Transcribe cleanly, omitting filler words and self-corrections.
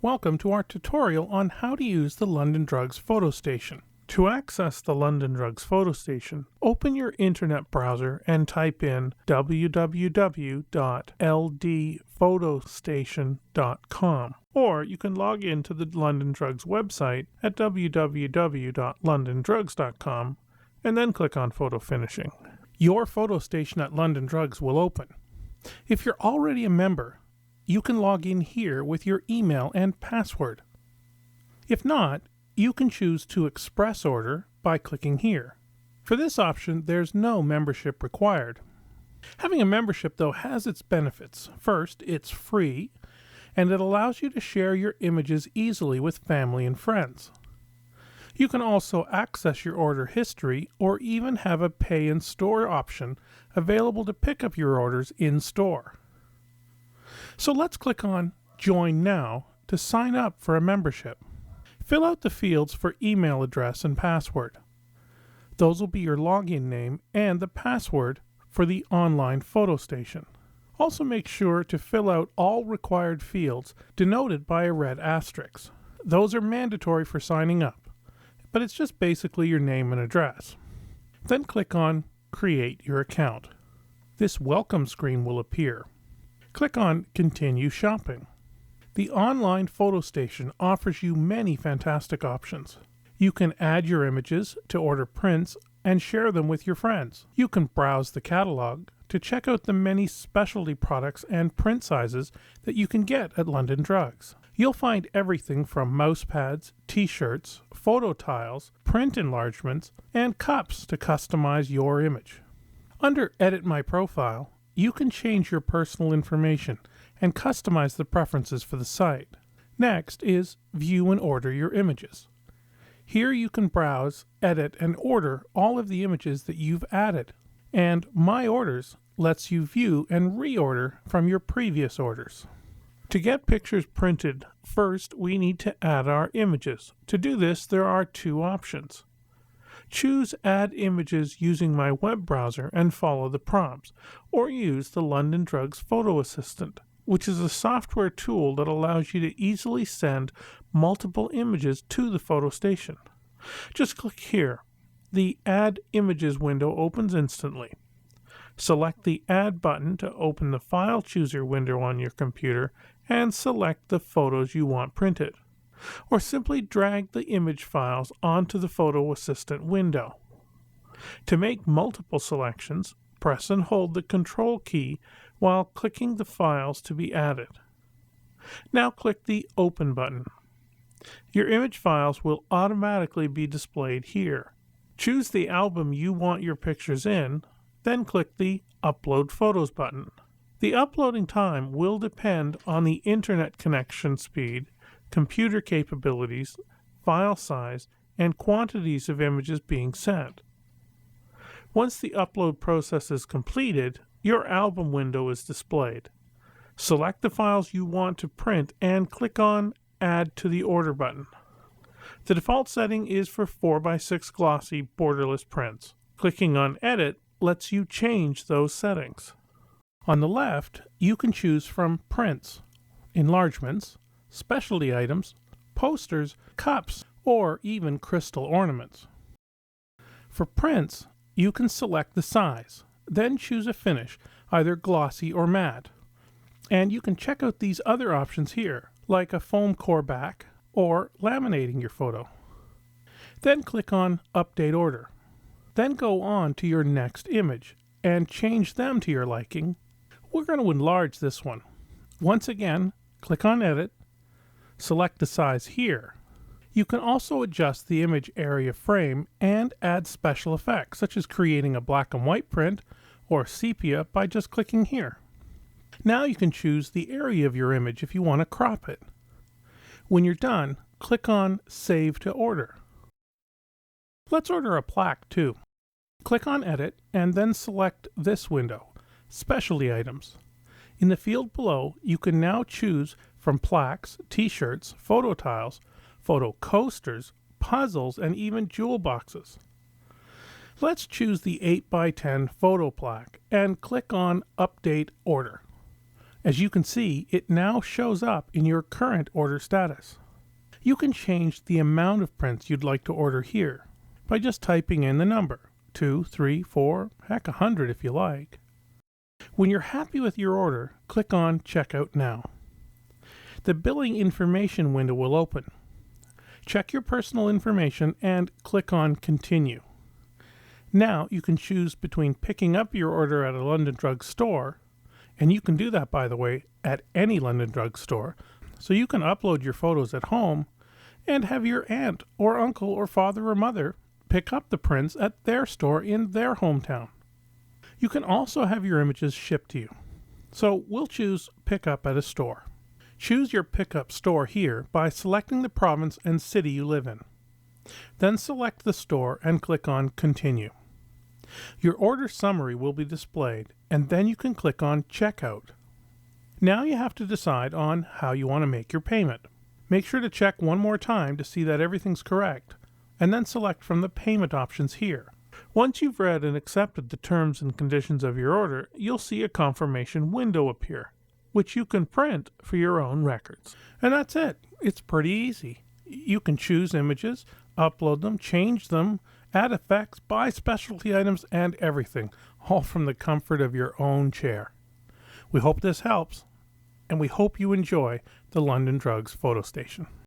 Welcome to our tutorial on how to use the London Drugs PhotoStation. To access the London Drugs PhotoStation, open your internet browser and type in www.ldphotostation.com, or you can log into the London Drugs website at www.londondrugs.com and then click on Photo Finishing. Your PhotoStation at London Drugs will open. If you're already a member, you can log in here with your email and password. If not, you can choose to express order by clicking here. For this option, there's no membership required. Having a membership, though, has its benefits. First, it's free, and it allows you to share your images easily with family and friends. You can also access your order history or even have a pay-in-store option available to pick up your orders in-store. So let's click on Join Now to sign up for a membership. Fill out the fields for email address and password. Those will be your login name and the password for the online PhotoStation. Also make sure to fill out all required fields denoted by a red asterisk. Those are mandatory for signing up, but it's just basically your name and address. Then click on Create Your Account. This welcome screen will appear. Click on Continue Shopping. The online PhotoStation offers you many fantastic options. You can add your images to order prints and share them with your friends. You can browse the catalog to check out the many specialty products and print sizes that you can get at London Drugs. You'll find everything from mouse pads, t-shirts, photo tiles, print enlargements, and cups to customize your image. Under Edit My Profile, you can change your personal information and customize the preferences for the site. Next is View and Order Your Images. Here you can browse, edit, and order all of the images that you've added. And My Orders lets you view and reorder from your previous orders. To get pictures printed, first we need to add our images. To do this, there are two options. Choose Add Images using my web browser and follow the prompts, or use the London Drugs Photo Assistant, which is a software tool that allows you to easily send multiple images to the PhotoStation. Just click here. The Add Images window opens instantly. Select the Add button to open the File Chooser window on your computer and select the photos you want printed. Or simply drag the image files onto the Photo Assistant window. To make multiple selections, press and hold the Control key while clicking the files to be added. Now click the Open button. Your image files will automatically be displayed here. Choose the album you want your pictures in, then click the Upload Photos button. The uploading time will depend on the internet connection speed, computer capabilities, file size, and quantities of images being sent. Once the upload process is completed, your album window is displayed. Select the files you want to print and click on Add to the Order button. The default setting is for 4x6 glossy borderless prints. Clicking on Edit lets you change those settings. On the left, you can choose from prints, enlargements, specialty items, posters, cups, or even crystal ornaments. For prints, you can select the size, then choose a finish, either glossy or matte. And you can check out these other options here, like a foam core back or laminating your photo. Then click on Update Order. Then go on to your next image and change them to your liking. We're going to enlarge this one. Once again, click on Edit. Select the size here. You can also adjust the image area frame and add special effects, such as creating a black and white print or sepia by just clicking here. Now you can choose the area of your image if you want to crop it. When you're done, click on Save to Order. Let's order a plaque too. Click on Edit and then select this window, Specialty Items. In the field below, you can now choose from plaques, t-shirts, photo tiles, photo coasters, puzzles, and even jewel boxes. Let's choose the 8x10 photo plaque and click on Update Order. As you can see, it now shows up in your current order status. You can change the amount of prints you'd like to order here by just typing in the number, 2, 3, 4, heck 100 if you like. When you're happy with your order, click on Checkout Now. The billing information window will open. Check your personal information and click on Continue. Now you can choose between picking up your order at a London Drug store, and you can do that, by the way, at any London Drug store, so you can upload your photos at home and have your aunt or uncle or father or mother pick up the prints at their store in their hometown. You can also have your images shipped to you. So we'll choose Pick Up at a Store. Choose your pickup store here by selecting the province and city you live in. Then select the store and click on Continue. Your order summary will be displayed, and then you can click on Checkout. Now you have to decide on how you want to make your payment. Make sure to check one more time to see that everything's correct, and then select from the payment options here. Once you've read and accepted the terms and conditions of your order, you'll see a confirmation window appear, which you can print for your own records. And that's it. It's pretty easy. You can choose images, upload them, change them, add effects, buy specialty items, and everything, all from the comfort of your own chair. We hope this helps, and we hope you enjoy the London Drugs PhotoStation.